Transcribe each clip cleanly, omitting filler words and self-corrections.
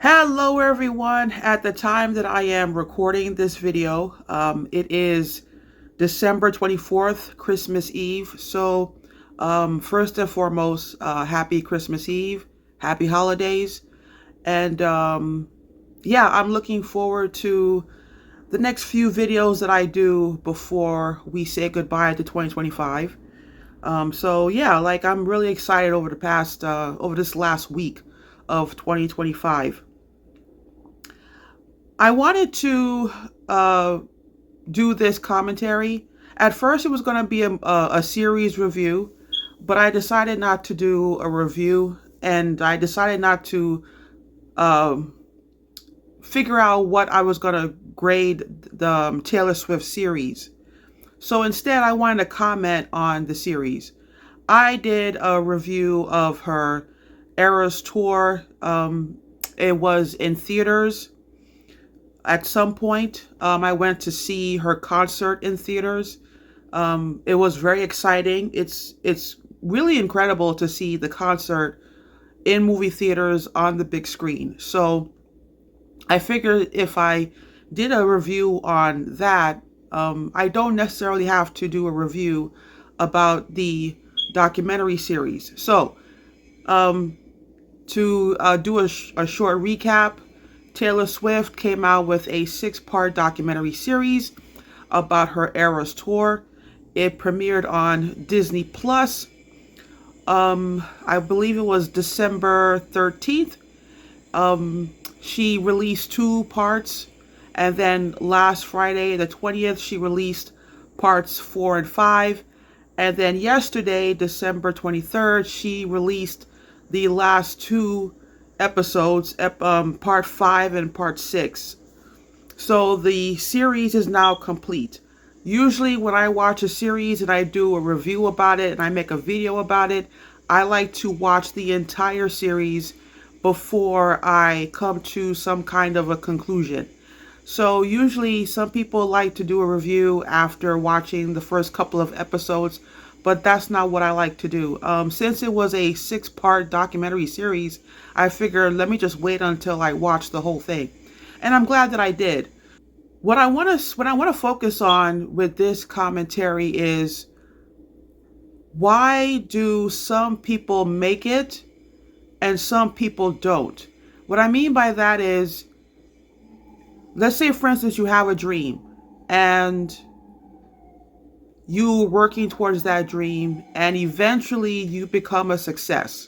Hello everyone. At the time that I am recording this video, it is December 24th, Christmas Eve. So first and foremost, happy Christmas Eve, happy holidays. And yeah, I'm looking forward to the next few videos that I do before we say goodbye to 2025. So yeah, like I'm really excited over this last week of 2025. I wanted to do this commentary. At first, it was going to be a series review, but I decided not to do a review, and I decided not to um, figure out what I was going to grade the Taylor Swift series. So instead, I wanted to comment on the series. I did a review of her Eras tour. It was in theaters. At some point, I went to see her concert in theaters. It was very exciting. It's really incredible to see the concert in movie theaters on the big screen. So I figured if I did a review on that, I don't necessarily have to do a review about the documentary series. So to do a short recap, Taylor Swift came out with a 6-part documentary series about her Eras tour. It premiered on Disney Plus. I believe it was December 13th. She released 2 parts, and then last Friday, the 20th, she released parts 4 and 5. And then yesterday, December 23rd, she released the last 2 episodes, part 5 and part 6. So the series is now complete. Usually when I watch a series and I do a review about it and I make a video about it, I like to watch the entire series before I come to some kind of a conclusion. So usually some people like to do a review after watching the first couple of episodes, but that's not what I like to do. Since it was a 6-part documentary series, I figured let me just wait until I watch the whole thing. And I'm glad that I did. What I want to focus on with this commentary is, why do some people make it and some people don't? What I mean by that is, let's say for instance you have a dream and you working towards that dream and eventually you become a success.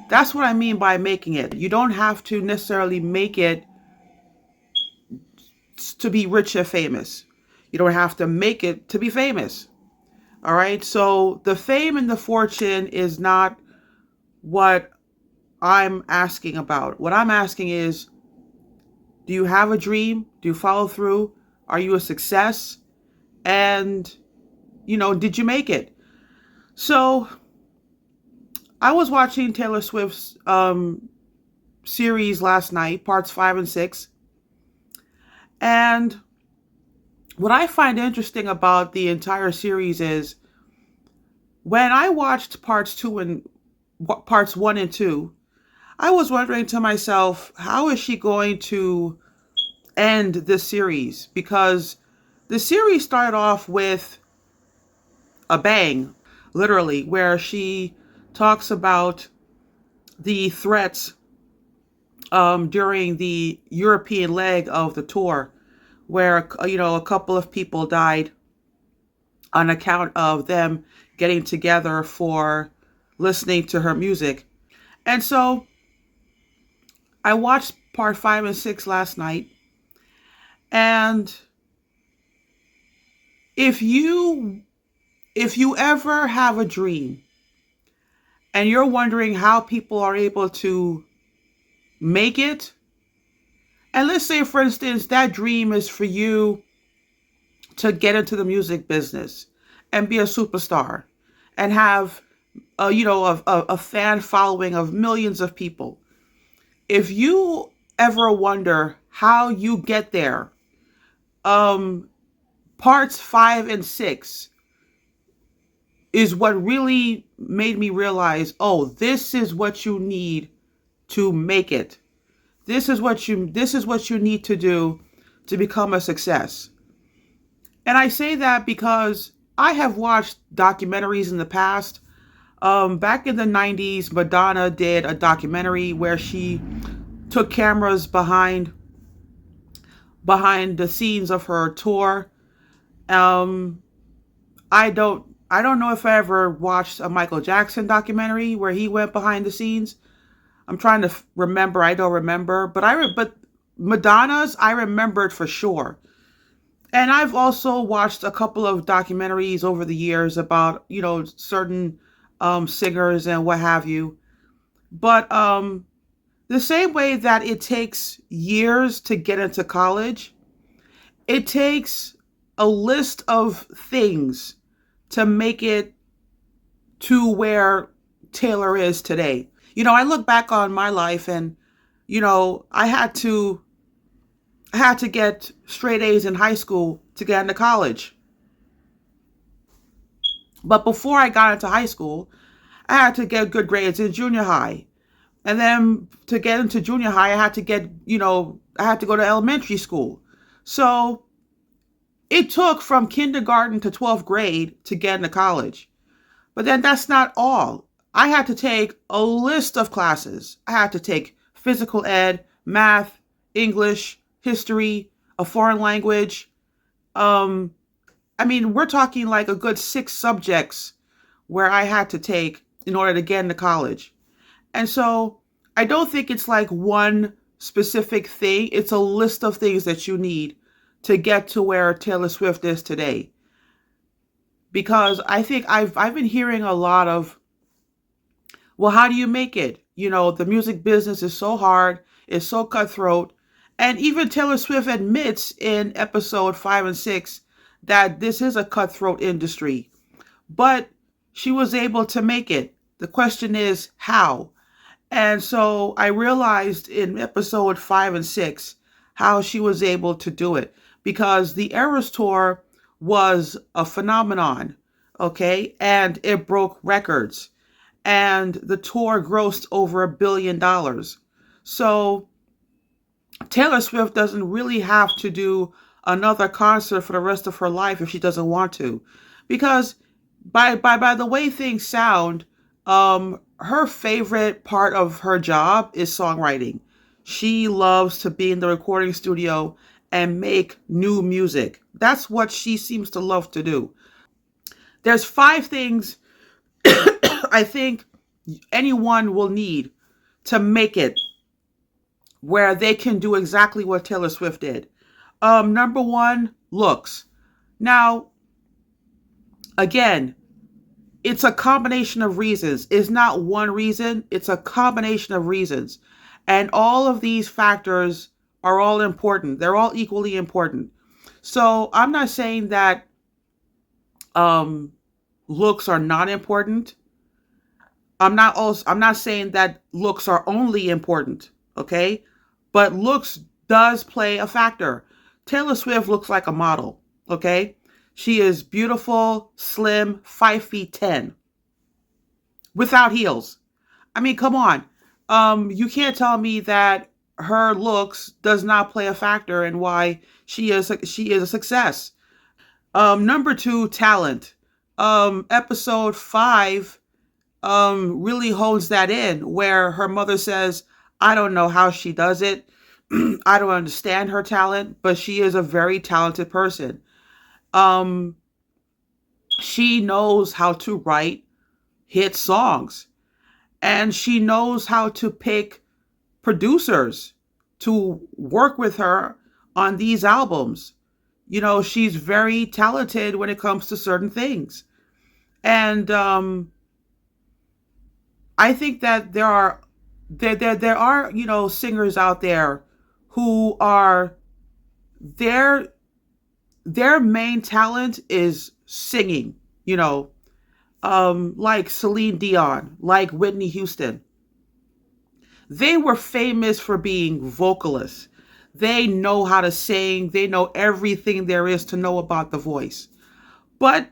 That's what I mean by making it. You don't have to necessarily make it to be rich and famous. You don't have to make it to be famous. All right. So the fame and the fortune is not what I'm asking about. What I'm asking is, do you have a dream? Do you follow through? Are you a success? And, did you make it? So I was watching Taylor Swift's series last night, parts 5 and 6. And what I find interesting about the entire series is, when I watched parts 1 and 2, I was wondering to myself, how is she going to end this series? Because the series started off with a bang, literally, where she talks about the threats during the European leg of the tour, where a couple of people died on account of them getting together for listening to her music. And so I watched part 5 and 6 last night, and if you ever have a dream and you're wondering how people are able to make it, and let's say for instance that dream is for you to get into the music business and be a superstar and have a fan following of millions of people. If you ever wonder how you get there, parts 5 and 6 is what really made me realize, oh, this is what you need to make it. This is what you need to do to become a success. And I say that because I have watched documentaries in the past. Back in the 90s, Madonna did a documentary where she took cameras behind the scenes of her tour. Um, I don't know if I ever watched a Michael Jackson documentary where he went behind the scenes. I'm trying to remember. I don't remember, but Madonna's I remembered for sure. And I've also watched a couple of documentaries over the years about certain singers and what have you. But the same way that it takes years to get into college, it takes a list of things to make it to where Taylor is today. I look back on my life and I had to get straight A's in high school to get into college. But before I got into high school, I had to get good grades in junior high. And then to get into junior high, I had to go to elementary school. So it took from kindergarten to 12th grade to get into college. But then that's not all. I had to take a list of classes. I had to take physical ed, math, English, history, a foreign language. Um, we're talking like a good 6 subjects where I had to take in order to get into college. And so I don't think it's like one specific thing. It's a list of things that you need to get to where Taylor Swift is today. Because I think I've been hearing a lot of, well, how do you make it? The music business is so hard, it's so cutthroat. And even Taylor Swift admits in episode 5 and 6 that this is a cutthroat industry. But she was able to make it. The question is how? And so I realized in episode 5 and 6 how she was able to do it because the Eras Tour was a phenomenon, okay? And it broke records. And the tour grossed over $1 billion. So Taylor Swift doesn't really have to do another concert for the rest of her life if she doesn't want to. Because by the way things sound, her favorite part of her job is songwriting. She loves to be in the recording studio and make new music. That's what she seems to love to do. There's 5 things I think anyone will need to make it where they can do exactly what Taylor Swift did. Number 1, looks. Now, again, it's a combination of reasons. It's not one reason, it's a combination of reasons. And all of these factors are all important. They're all equally important. So I'm not saying that looks are not important. I'm not saying that looks are only important, okay? But looks does play a factor. Taylor Swift looks like a model, okay? She is beautiful, slim, 5'10", without heels. Come on. You can't tell me that her looks does not play a factor in why she is a success. Number 2, talent. Episode 5 really holds that in, where her mother says, I don't know how she does it. I don't understand her talent, but she is a very talented person. Um, she knows how to write hit songs, and she knows how to pick producers to work with her on these albums. She's very talented when it comes to certain things. And I think that there are singers out there who are their their main talent is singing, like Celine Dion, like Whitney Houston. They were famous for being vocalists. They know how to sing. They know everything there is to know about the voice. But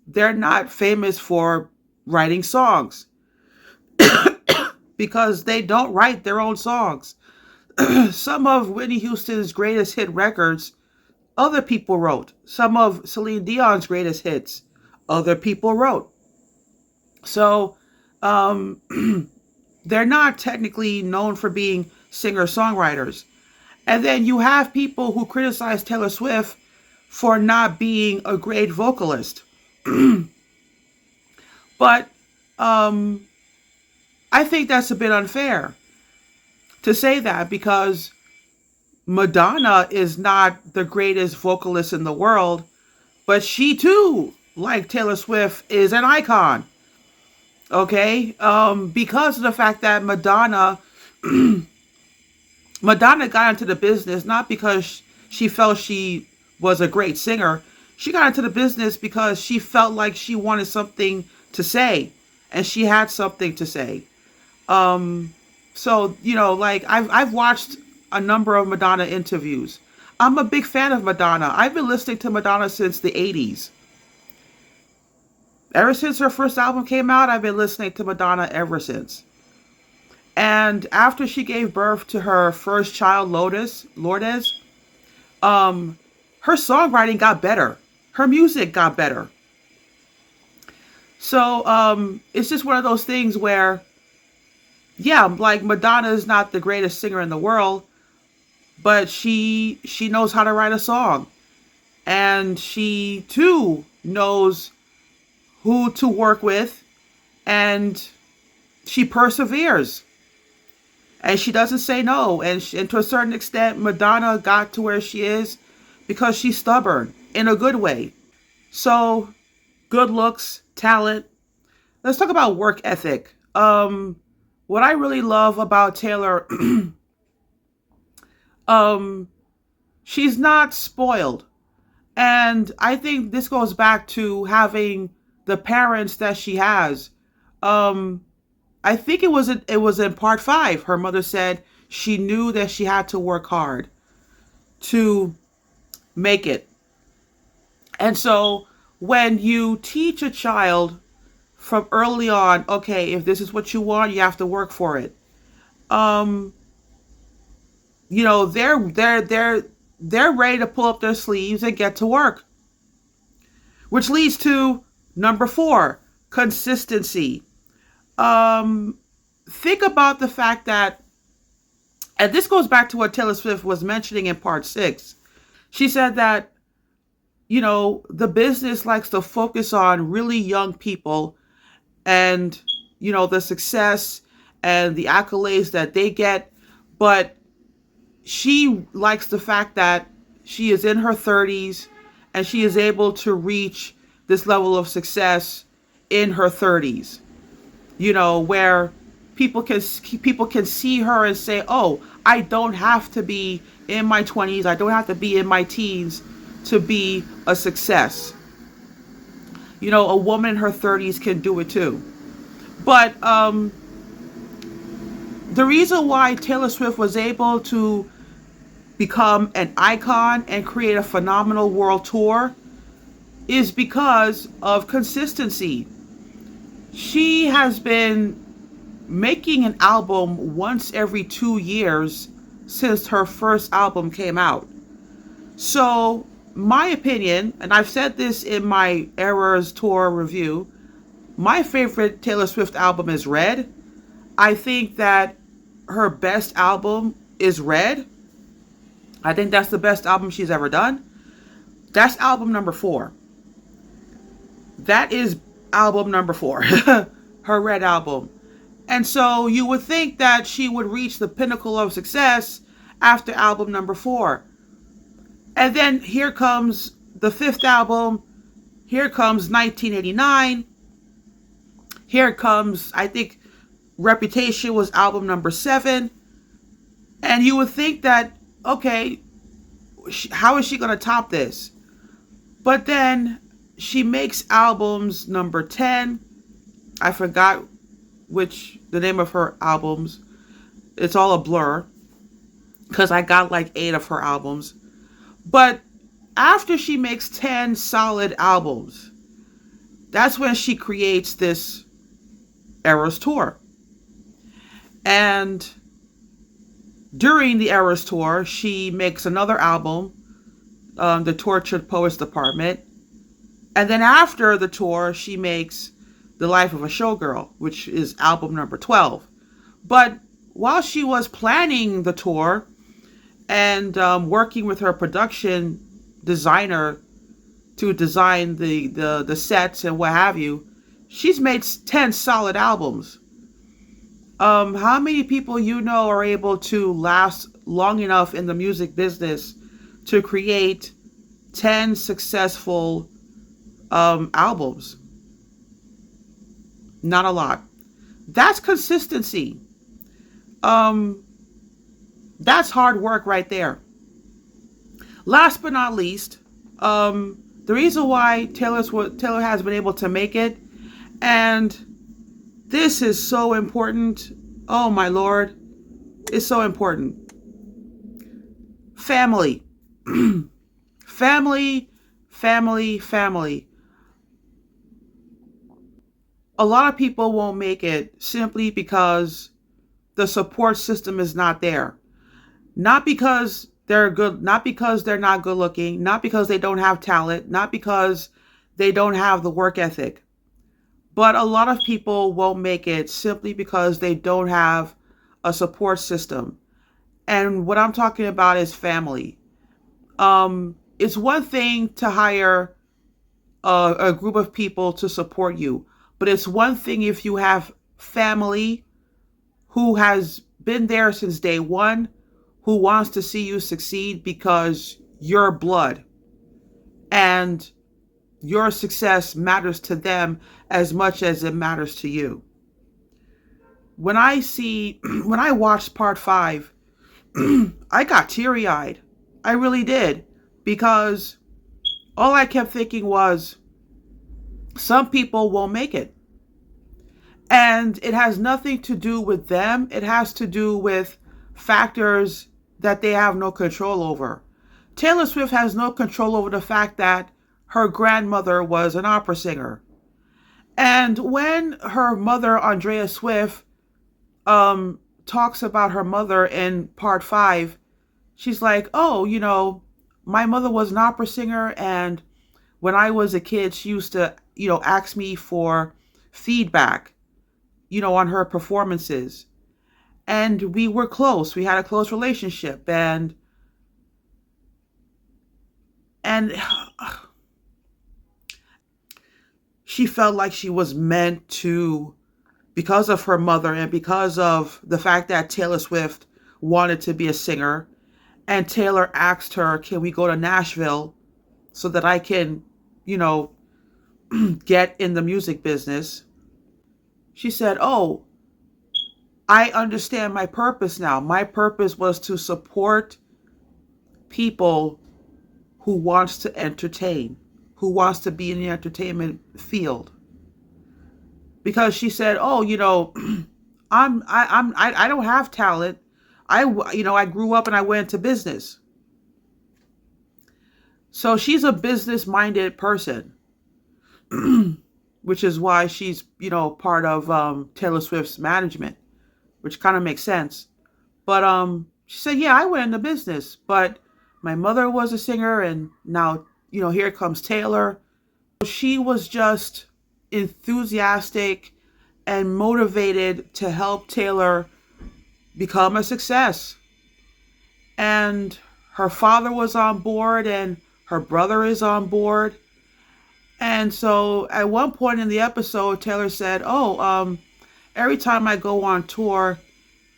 they're not famous for writing songs because they don't write their own songs. Some of Whitney Houston's greatest hit records, other people wrote. Some of Celine Dion's greatest hits, other people wrote. So um, they're not technically known for being singer-songwriters. And then you have people who criticize Taylor Swift for not being a great vocalist. But I think that's a bit unfair to say that, because Madonna is not the greatest vocalist in the world, but she too, like Taylor Swift, is an icon. Okay? Because of the fact that Madonna got into the business not because she felt she was a great singer. She got into the business because she felt like she wanted something to say, and she had something to say. So, like I've watched a number of Madonna interviews. I'm a big fan of Madonna. I've been listening to Madonna since the 80s. Ever since her first album came out, I've been listening to Madonna ever since. And after she gave birth to her first child, Lourdes, her songwriting got better. Her music got better. So it's just one of those things where, yeah, like Madonna is not the greatest singer in the world, but she knows how to write a song. And she too knows who to work with, and she perseveres. And she doesn't say no. And to a certain extent, Madonna got to where she is because she's stubborn in a good way. So, good looks, talent. Let's talk about work ethic. What I really love about Taylor, she's not spoiled. And I think this goes back to having the parents that she has. I think it was in part 5. Her mother said she knew that she had to work hard to make it. And so when you teach a child from early on, okay, if this is what you want, you have to work for it. They're ready to pull up their sleeves and get to work. Which leads to number 4, consistency. Think about the fact that, and this goes back to what Taylor Swift was mentioning in part 6. She said that, the business likes to focus on really young people and, the success and the accolades that they get. But she likes the fact that she is in her 30s and she is able to reach this level of success in her 30s. Where people can see her and say, oh, I don't have to be in my 20s. I don't have to be in my teens to be a success. A woman in her 30s can do it too. But the reason why Taylor Swift was able to become an icon and create a phenomenal world tour is because of consistency. She has been making an album once every 2 years since her first album came out. So, my opinion, and I've said this in my Eras Tour review, my favorite Taylor Swift album is Red. I think that her best album is Red. I think that's the best album she's ever done. That's album number 4. That is album number 4. Her Red album. And so you would think that she would reach the pinnacle of success after album number 4. And then here comes the 5th album. Here comes 1989. Here comes, I think, Reputation was album number 7. And you would think that, okay, how is she going to top this? But then she makes albums number 10. I forgot the name of her albums. It's all a blur because I got like 8 of her albums. But after she makes 10 solid albums, that's when she creates this Eras Tour. And During the Eras tour, she makes another album, The Tortured Poets Department. And then after the tour, she makes The Life of a Showgirl, which is album number 12. But while she was planning the tour and working with her production designer to design the sets and what have you, she's made 10 solid albums. How many people you know are able to last long enough in the music business to create 10 successful albums? Not a lot. That's consistency. That's hard work right there. Last but not least, the reason why Taylor has been able to make it, and this is so important. Oh my Lord, it's so important. Family, family, family, family. A lot of people won't make it simply because the support system is not there. Not because they're good, not because they're not good looking, not because they don't have talent, not because they don't have the work ethic. But a lot of people won't make it simply because they don't have a support system. And what I'm talking about is family. It's one thing to hire a group of people to support you, but it's one thing if you have family who has been there since day one, who wants to see you succeed because you're blood and your success matters to them as much as it matters to you. When I watched part 5, I got teary-eyed. I really did, because all I kept thinking was, some people won't make it. And it has nothing to do with them. It has to do with factors that they have no control over. Taylor Swift has no control over the fact that her grandmother was an opera singer. And when her mother, Andrea Swift, talks about her mother in part 5, she's like, oh, my mother was an opera singer, and when I was a kid, she used to, ask me for feedback, on her performances. And we were close. We had a close relationship. And she felt like she was meant to, because of her mother and because of the fact that Taylor Swift wanted to be a singer. And Taylor asked her, can we go to Nashville so that I can, get in the music business? She said, oh, I understand my purpose now. My purpose was to support people who wants to entertain, who wants to be in the entertainment field. Because she said, oh, I don't have talent. I grew up and I went into business. So she's a business-minded person, which is why she's, part of Taylor Swift's management, which kind of makes sense. But she said, yeah, I went into business, but my mother was a singer, and now, here comes Taylor. She was just enthusiastic and motivated to help Taylor become a success. And her father was on board, and her brother is on board. And so at one point in the episode, Taylor said, oh, every time I go on tour,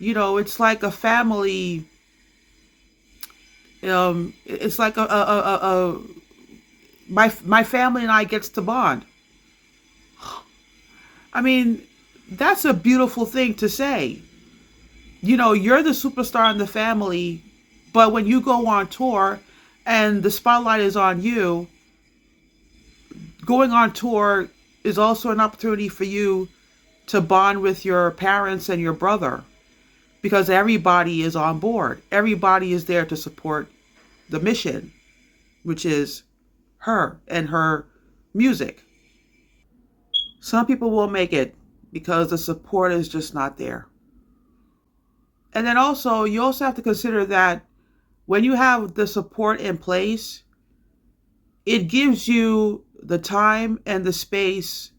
it's like a family. It's like my family and I gets to bond. I mean, that's a beautiful thing to say. You're the superstar in the family, but when you go on tour and the spotlight is on you, going on tour is also an opportunity for you to bond with your parents and your brother, because everybody is on board. Everybody is there to support the mission, which is her and her music. Some people will make it because the support is just not there. And then also, you also have to consider that when you have the support in place, it gives you the time and the space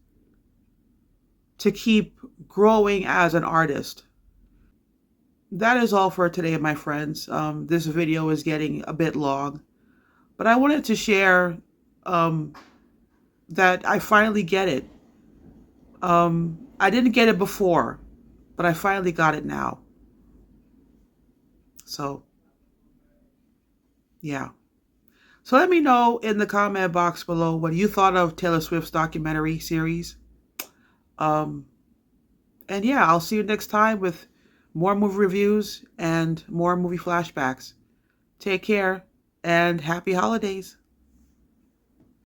to keep growing as an artist. That is all for today, my friends. This video is getting a bit long, but I wanted to share um, that I finally get it. I didn't get it before, but I finally got it now. So, yeah. So let me know in the comment box below what you thought of Taylor Swift's documentary series. Um, and yeah, I'll see you next time with more movie reviews and more movie flashbacks. Take care and happy holidays.